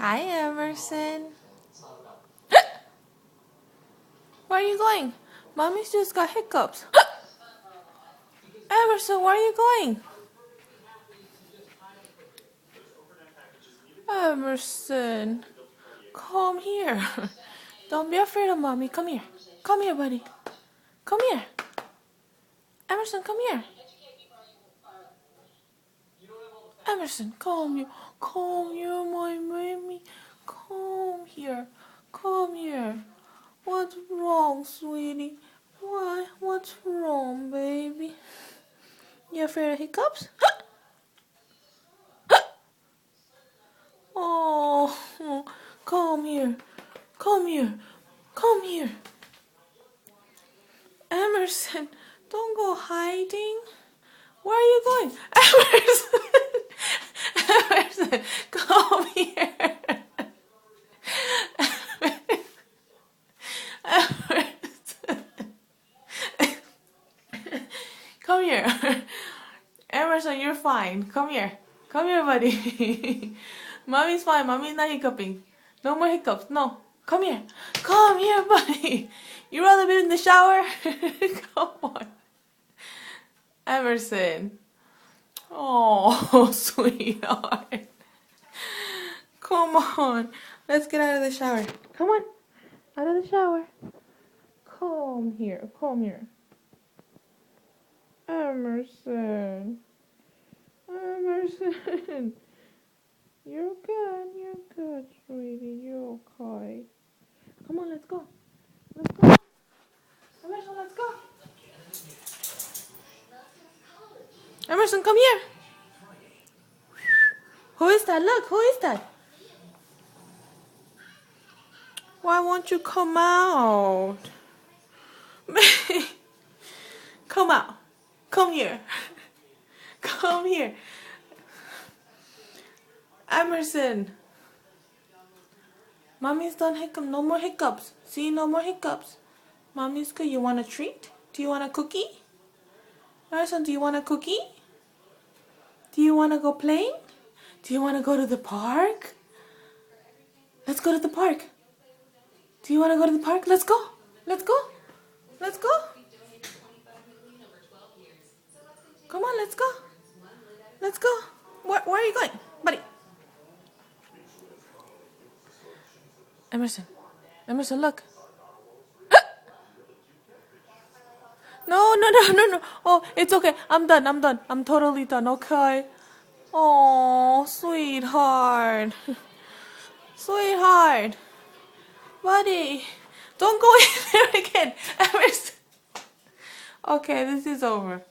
Hi, Emerson. Where are you going? Mommy's just got hiccups. Emerson, where are you going? Emerson, come here. Don't be afraid of mommy. Come here. Come here, buddy. Come here. Emerson, come here. Emerson, come here. Come here, my baby. Come here. Come here. What's wrong, sweetie? Why? What's wrong, baby? You afraid of hiccups? Oh, come here. Come here. Come here. Emerson, don't go hiding. Where are you going? Emerson! Emerson, come here. Emerson. Come here. Emerson, you're fine. Come here. Come here, buddy. Mommy's fine. Mommy's not hiccuping. No more hiccups. No. Come here. Come here, buddy. You rather be in the shower? Come on. Emerson. Oh, sweetheart. Come on. Let's get out of the shower. Come on. Out of the shower. Come here. Come here. Emerson. Emerson. You're good. You're good, sweetie. You're okay. Come on, let's go. Let's go. Emerson, let's go. Emerson, come here. Who is that? Look, who is that? Why won't you come out? Come out. Come here. Come here. Emerson. Mommy's done hiccup. No more hiccups. See, no more hiccups. Mommy's good. You want a treat? Do you want a cookie? Emerson, do you want a cookie? Do you want to go playing? Do you want to go to the park? Let's go to the park. Do you want to go to the park? Let's go. Let's go. Let's go. Come on, let's go. Let's go. Where are you going, buddy? Emerson. Emerson, look. No. Oh, it's okay. I'm done. I'm totally done, okay? Oh, sweetheart. Sweetheart. Buddy. Don't go in there again. Emerson. Okay, this is over.